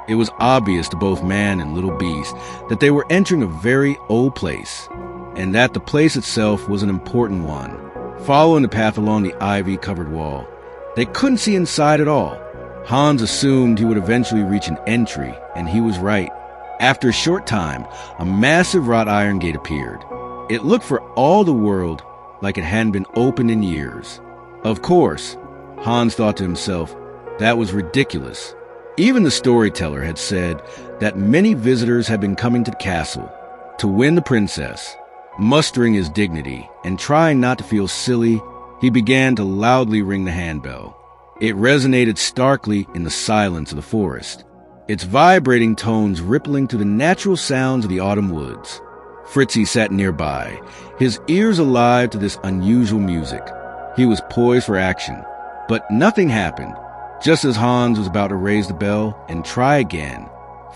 A: It was obvious to both man and little beast that they were entering a very old place, and that the place itself was an important one. Following the path along the ivy-covered wall, they couldn't see inside at all. Hans assumed he would eventually reach an entry, and he was right. After a short time, a massive wrought iron gate appeared. It looked for all the world like it hadn't been opened in years. Of course, Hans thought to himself, that was ridiculous. Even the storyteller had said that many visitors had been coming to the castle to win the princess. Mustering his dignity and trying not to feel silly, he began to loudly ring the handbell. It resonated starkly in the silence of the forest, its vibrating tones rippling through the natural sounds of the autumn woods. Fritzy sat nearby, his ears alive to this unusual music. He was poised for action, but nothing happened. Just as Hans was about to raise the bell and try again,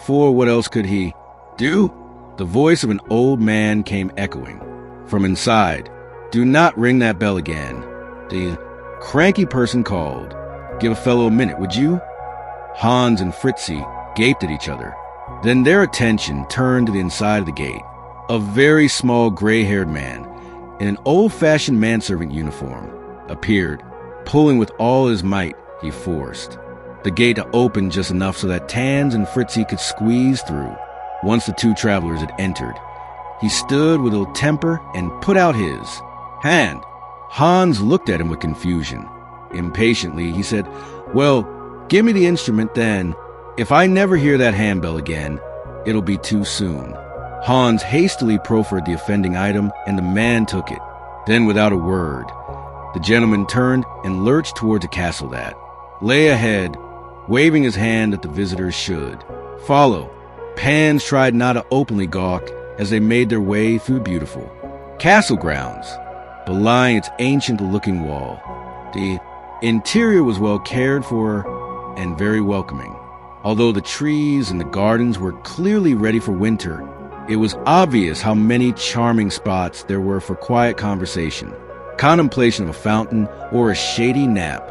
A: for what else could he do? The voice of an old man came echoing from inside. "Do not ring that bell again," the cranky person called. "Give a fellow a minute, would you?" Hans and Fritzy gaped at each other. Then their attention turned to the inside of the gate. A very small gray-haired man in an old-fashioned manservant uniform appeared. Pulling with all his might, he forced the gate to open just enough so that Tans and Fritzy could squeeze through. Once the two travelers had entered, he stood with ill temper and put out his hand. Hans looked at him with confusion. Impatiently, he said, "Well, give me the instrument then. If I never hear that handbell again, it'll be too soon." Hans hastily proffered the offending item, and the man took it. Then, without a word, the gentleman turned and lurched towards a castle that lay ahead, waving his hand that the visitors should follow. Pans tried not to openly gawk as they made their way through beautiful castle grounds, belying its ancient-looking wall. The interior was well cared for and very welcoming. Although the trees and the gardens were clearly ready for winter, it was obvious how many charming spots there were for quiet conversation, contemplation of a fountain, or a shady nap.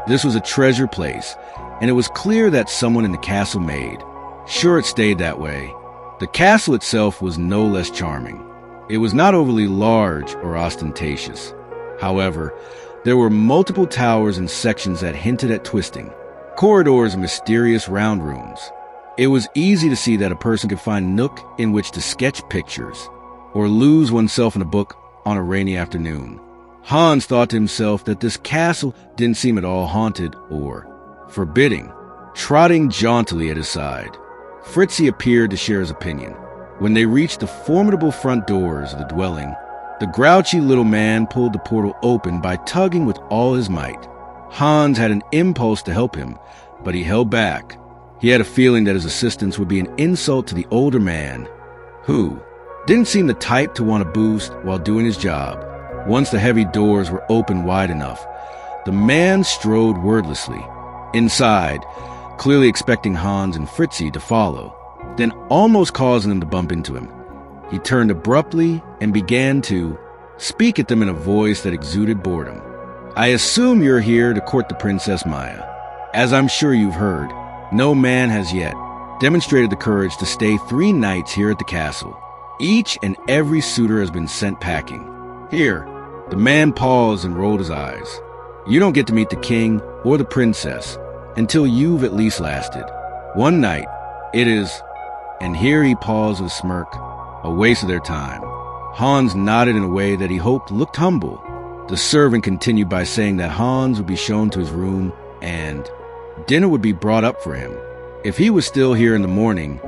A: This was a treasure place, and it was clear that someone in the castle made sure it stayed that way. The castle itself was no less charming. It was not overly large or ostentatious. However, there were multiple towers and sections that hinted at twisting, corridors and mysterious round rooms. It was easy to see that a person could find a nook in which to sketch pictures, or lose oneself in a book on a rainy afternoon. Hans thought to himself that this castle didn't seem at all haunted or forbidding. Trotting jauntily at his side, Fritzy appeared to share his opinion. When they reached the formidable front doors of the dwelling, the grouchy little man pulled the portal open by tugging with all his might. Hans had an impulse to help him, but he held back. He had a feeling that his assistance would be an insult to the older man, who didn't seem the type to want to boost while doing his job. Once the heavy doors were open wide enough, the man strode wordlessly inside, clearly expecting Hans and Fritzy to follow, then almost causing them to bump into him. He turned abruptly and began to speak at them in a voice that exuded boredom. "I assume you're here to court the Princess Maya. As I'm sure you've heard, no man has yet demonstrated the courage to stay 3 nights here at the castle. Each and every suitor has been sent packing. Here," the man paused and rolled his eyes, "you don't get to meet the king or the princess until you've at least lasted 1 night. It is," and here he paused with a smirk, "a waste of their time." Hans nodded in a way that he hoped looked humble. The servant continued by saying that Hans would be shown to his room and dinner would be brought up for him. If he was still here in the morning,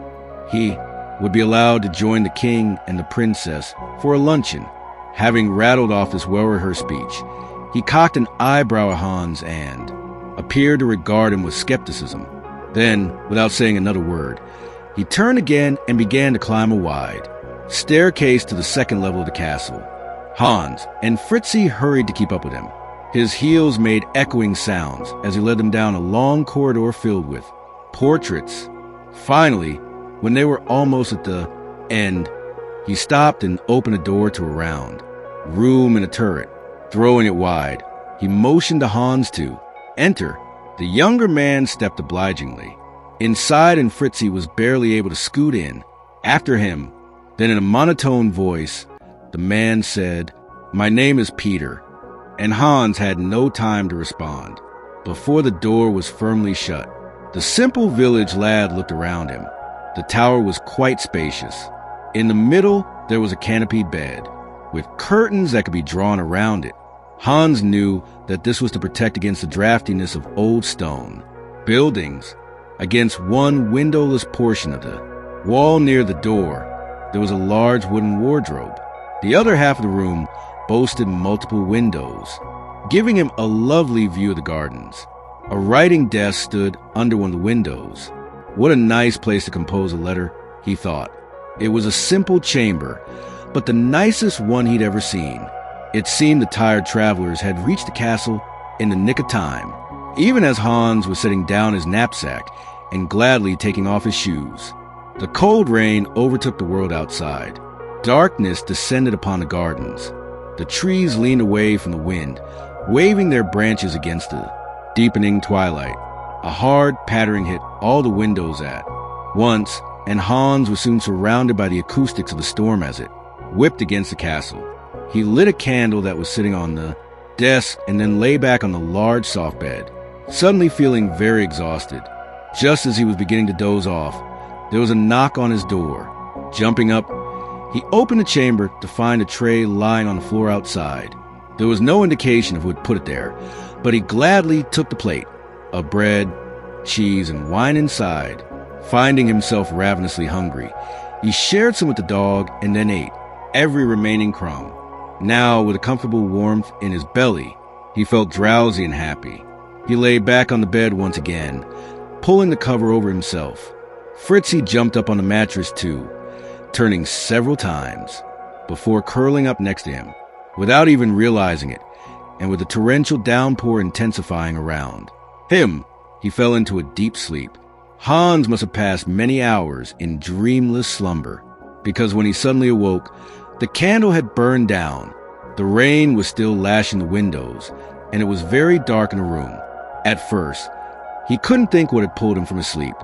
A: he would be allowed to join the king and the princess for a luncheon. Having rattled off this well-rehearsed speech, he cocked an eyebrow at Hans and appeared to regard him with skepticism. Then, without saying another word, he turned again and began to climb a wide staircase to the 2nd level of the castle. Hans and Fritzy hurried to keep up with him. His heels made echoing sounds as he led them down a long corridor filled with portraits. Finally, when they were almost at the end, he stopped and opened a door to a round room in a turret. Throwing it wide, he motioned to Hans to enter. The younger man stepped obligingly inside, and Fritzy was barely able to scoot in after him. Then in a monotone voice, the man said, "My name is Peter," and Hans had no time to respond. Before the door was firmly shut, the simple village lad looked around him. The tower was quite spacious. In the middle, there was a canopied bed, with curtains that could be drawn around it. Hans knew that this was to protect against the draftiness of old stone buildings. Against one windowless portion of the wall near the door, there was a large wooden wardrobe. The other half of the room boasted multiple windows, giving him a lovely view of the gardens. A writing desk stood under one of the windows. What a nice place to compose a letter, he thought. It was a simple chamber, but the nicest one he'd ever seen. It seemed the tired travelers had reached the castle in the nick of time, even as Hans was setting down his knapsack and gladly taking off his shoes. The cold rain overtook the world outside. Darkness descended upon the gardens. The trees leaned away from the wind, waving their branches against the deepening twilight. A hard pattering hit all the windows at once, and Hans was soon surrounded by the acoustics of the storm as it whipped against the castle. He lit a candle that was sitting on the desk and then lay back on the large soft bed, suddenly feeling very exhausted. Just as he was beginning to doze off, there was a knock on his door. Jumping up, he opened the chamber to find a tray lying on the floor outside. There was no indication of who had put it there, but he gladly took the plate of bread, cheese, and wine inside. Finding himself ravenously hungry, he shared some with the dog and then ate every remaining crumb. Now, with a comfortable warmth in his belly, he felt drowsy and happy. He lay back on the bed once again, pulling the cover over himself. Fritzy jumped up on the mattress too, turning several times before curling up next to him, without even realizing it, and with the torrential downpour intensifying around him, he fell into a deep sleep. Hans must have passed many hours in dreamless slumber, because when he suddenly awoke, the candle had burned down. The rain was still lashing the windows, and it was very dark in the room. At first, he couldn't think what had pulled him from his sleep,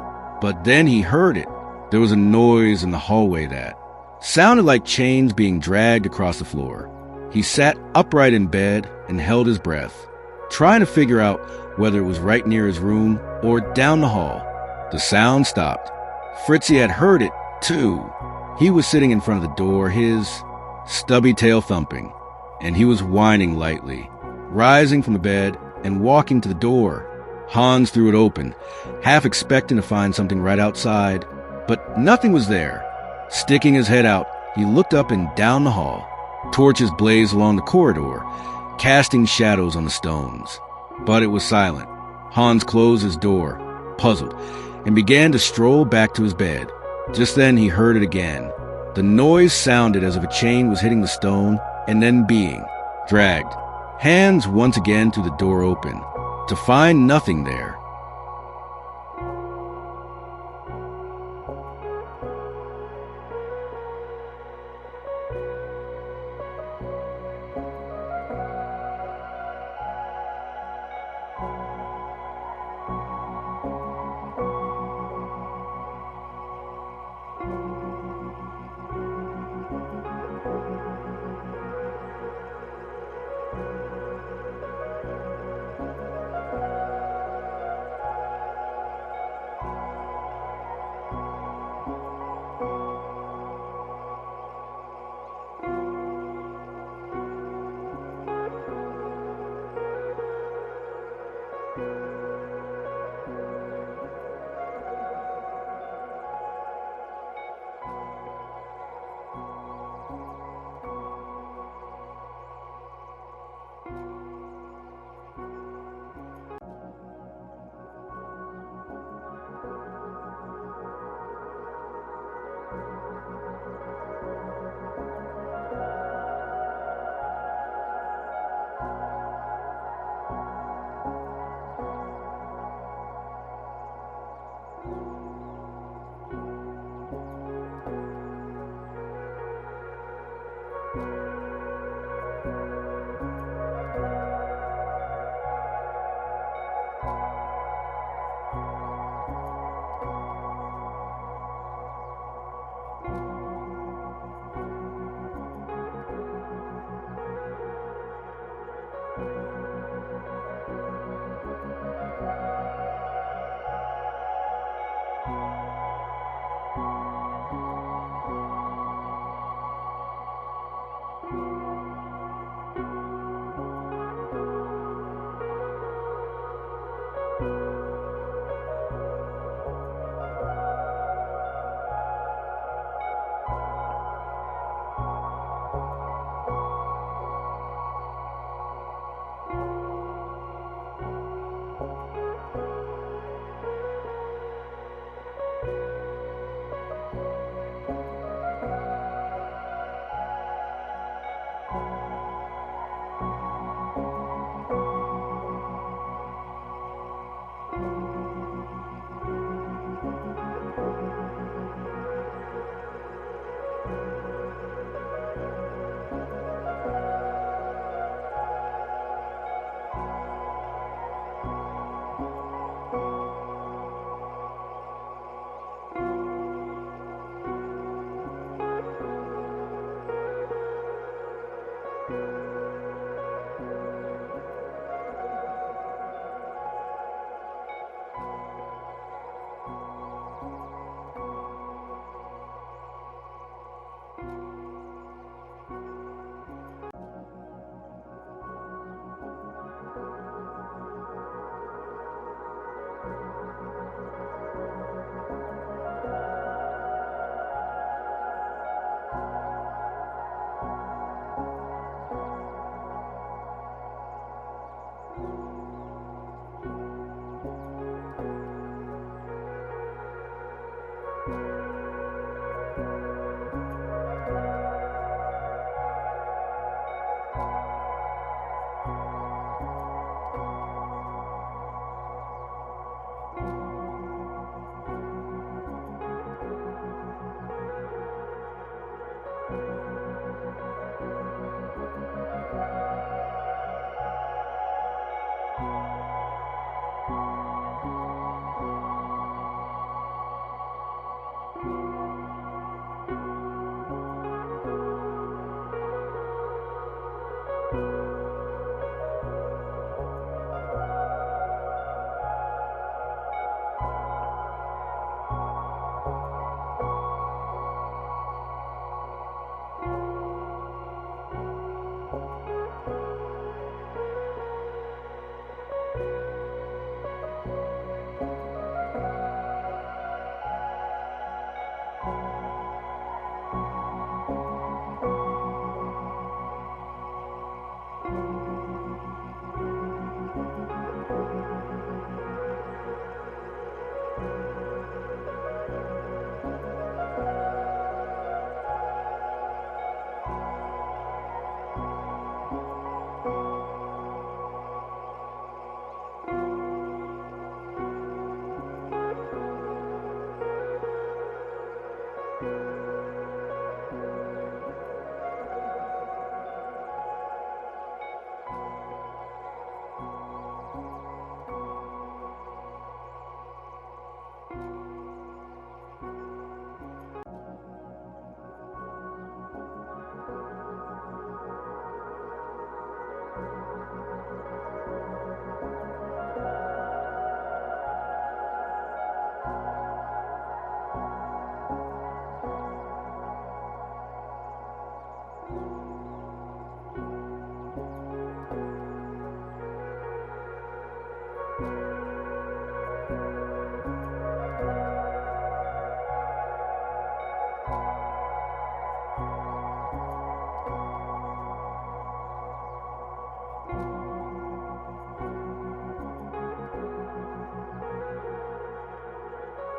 A: but then he heard it. There was a noise in the hallway that sounded like chains being dragged across the floor. He sat upright in bed and held his breath, trying to figure out whether it was right near his room or down the hall. The sound stopped, Fritzy had heard it, too. He was sitting in front of the door, his stubby tail thumping, and he was whining lightly, rising from the bed and walking to the door. Hans threw it open, half expecting to find something right outside, but nothing was there. Sticking his head out, he looked up and down the hall. Torches blazed along the corridor, casting shadows on the stones. But it was silent. Hans closed his door, puzzled, and began to stroll back to his bed. Just then he heard it again. The noise sounded as if a chain was hitting the stone and then being dragged. Hans once again threw the door open, to find nothing there.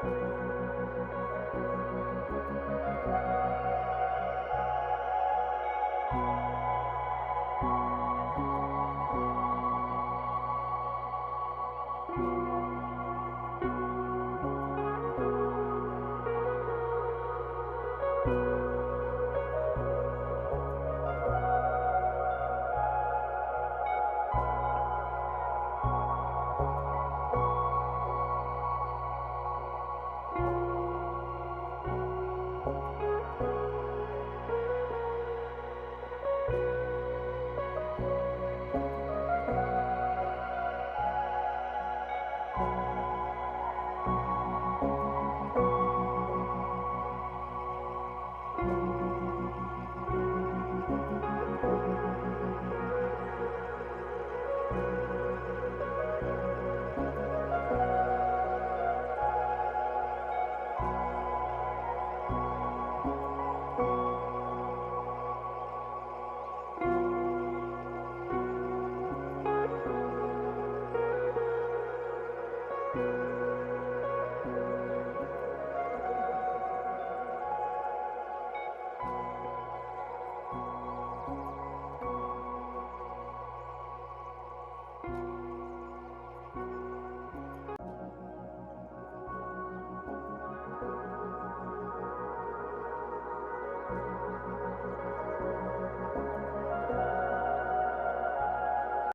B: you.